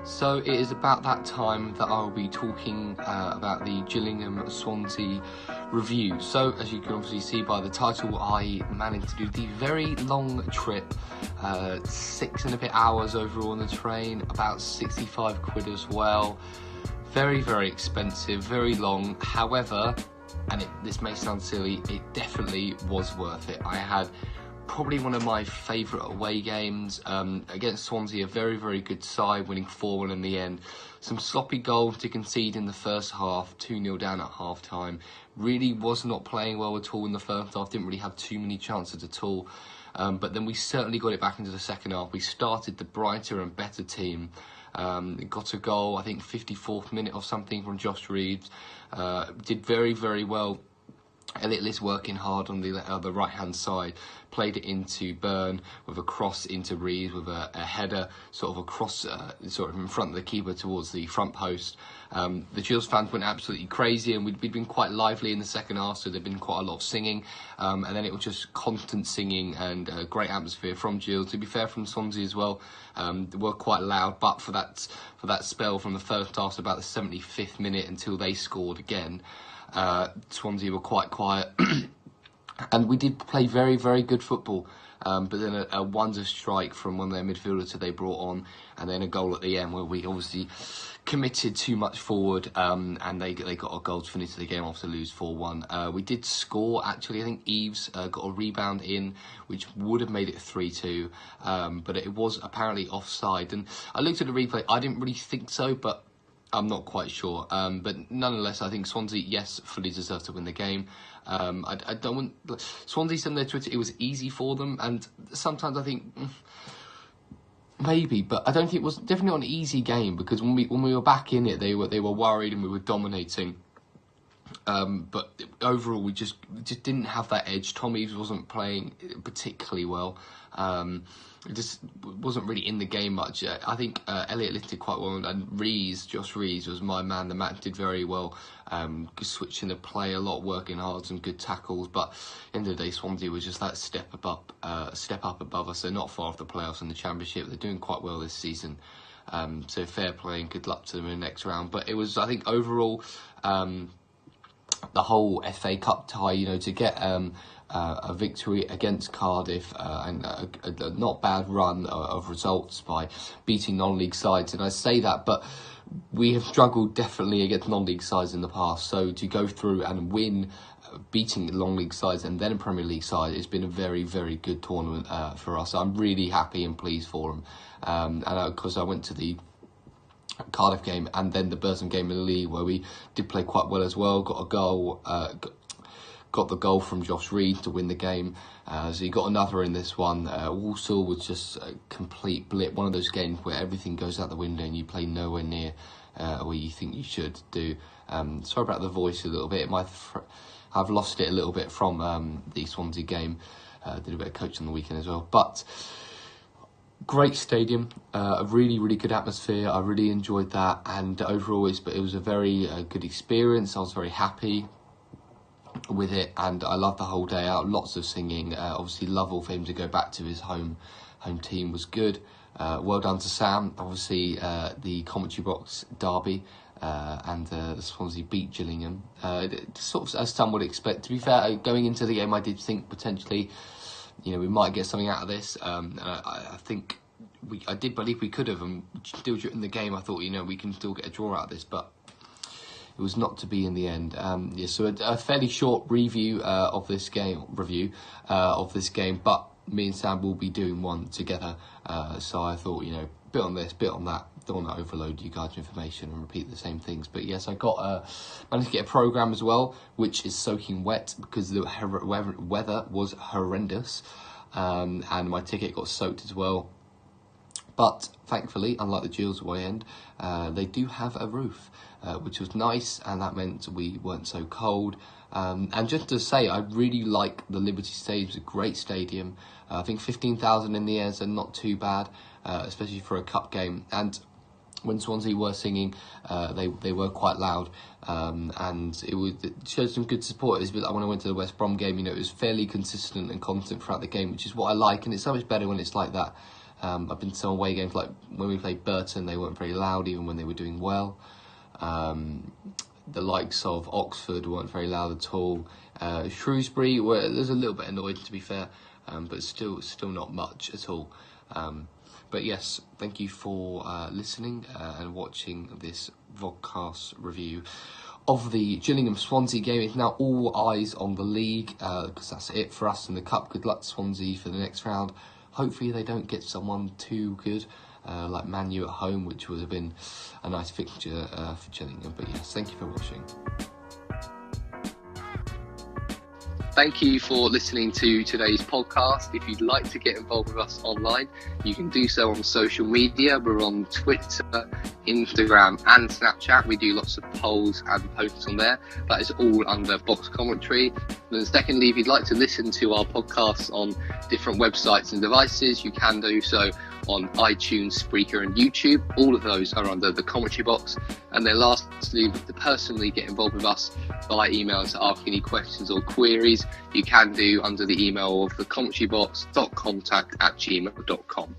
So it is about that time that I'll be talking about the Gillingham Swansea review. So as you can obviously see by the title, I managed to do the very long trip, 6 and a bit hours overall on the train, about 65 quid as well. Very, very expensive, very long. However, and this may sound silly, it definitely was worth it. I had probably one of my favourite away games against Swansea, a very, very good side, winning 4-1 in the end. Some sloppy goals to concede in the first half, 2-0 down at half-time. Really was not playing well at all in the first half, didn't really have too many chances at all. But then we certainly got it back into the second half. We started the brighter and better team. Got a goal, I think 54th minute or something from Josh Reeves. Did very, very well. Elliot Liss working hard on the right-hand side, played it into Byrne with a cross into Reeves with a header sort of across, sort of in front of the keeper towards the front post. The Gills fans went absolutely crazy, and we'd been quite lively in the second half, so there'd been quite a lot of singing, and then it was just constant singing and great atmosphere from Gills. To be fair, from Swansea as well, they were quite loud, but for that spell from the first half, so about the 75th minute until they scored again, Swansea were quite quiet. And we did play very, very good football. But then a wonder strike from one of their midfielders that they brought on, and then a goal at the end where we obviously committed too much forward, and they got a goal to finish the game off to lose 4-1. We did score, actually. I think Eves got a rebound in, which would have made it 3-2, but it was apparently offside. And I looked at the replay, I didn't really think so, but I'm not quite sure, but nonetheless, I think Swansea, yes, fully deserved to win the game. I don't want Swansea said on their Twitter it was easy for them, and sometimes I think maybe, but I don't think it was definitely not an easy game, because when we were back in it, they were worried and we were dominating. But overall, we just didn't have that edge. Tom Eves wasn't playing particularly well. It just wasn't really in the game much. I think Elliot Liss did quite well, and Josh Reeves was my man. The match did very well, switching the play a lot, working hard, some good tackles. But at the end of the day, Swansea was just that step up above us. They're not far off the playoffs in the Championship. They're doing quite well this season. So fair play and good luck to them in the next round. But it was, I think, overall, the whole FA Cup tie, to get a victory against Cardiff and a not bad run of results by beating non-league sides. And I say that, but we have struggled definitely against non-league sides in the past. So to go through and win, beating non-league sides and then a Premier League side, it's been a very, very good tournament for us. I'm really happy and pleased for them. And because I went to the Cardiff game and then the Burton game in the league, where we did play quite well as well. Got a goal, got the goal from Josh Reed to win the game. So you got another in this one. Walsall was just a complete blip. One of those games where everything goes out the window and you play nowhere near where you think you should do. Sorry about the voice a little bit. I've lost it a little bit from the Swansea game. Did a bit of coaching on the weekend as well, but. Great stadium, a really, really good atmosphere. I really enjoyed that, and overall it was a very good experience. I was very happy with it, and I loved the whole day out. Lots of singing. Obviously, Lovell for him to go back to his home team was good. Well done to Sam. Obviously, the commentary box derby and the Swansea beat Gillingham. Sort of as some would expect. To be fair, going into the game, I did think potentially, we might get something out of this. And I think I did believe we could have, and still during the game I thought, we can still get a draw out of this, but it was not to be in the end. So a fairly short review of this game, but me and Sam will be doing one together. So I thought, bit on this, bit on that. Don't want to overload you guys with information and repeat the same things. But yes, I managed to get a programme as well, which is soaking wet because the weather was horrendous, and my ticket got soaked as well. But thankfully, unlike the Gills away end, they do have a roof, which was nice, and that meant we weren't so cold. And just to say, I really like the Liberty Stadium. It's a great stadium. I think 15,000 in the air is not too bad, especially for a cup game. And when Swansea were singing, they were quite loud, and it showed some good support. It was a bit like when I went to the West Brom game, it was fairly consistent and constant throughout the game, which is what I like, and it's so much better when it's like that. I've been to some away games, like when we played Burton, they weren't very loud even when they were doing well. The likes of Oxford weren't very loud at all. Shrewsbury, there's a little bit annoyed, to be fair, but still not much at all. But yes, thank you for listening and watching this vodcast review of the Gillingham Swansea game. It's now all eyes on the league, because that's it for us in the cup. Good luck to Swansea for the next round. Hopefully they don't get someone too good, like Man U at home, which would have been a nice fixture for Gillingham. But yes, thank you for watching. Thank you for listening to today's podcast. If you'd like to get involved with us online, you can do so on social media. We're on Twitter, Instagram and Snapchat. We do lots of polls and posts on there. That is all under Box Commentary. And then secondly, if you'd like to listen to our podcasts on different websites and devices, you can do so on iTunes, Spreaker and YouTube. All of those are under the Commentary Box. And then lastly, to personally get involved with us by email to ask any questions or queries, you can do under the email of the commentarybox.contact@gmail.com.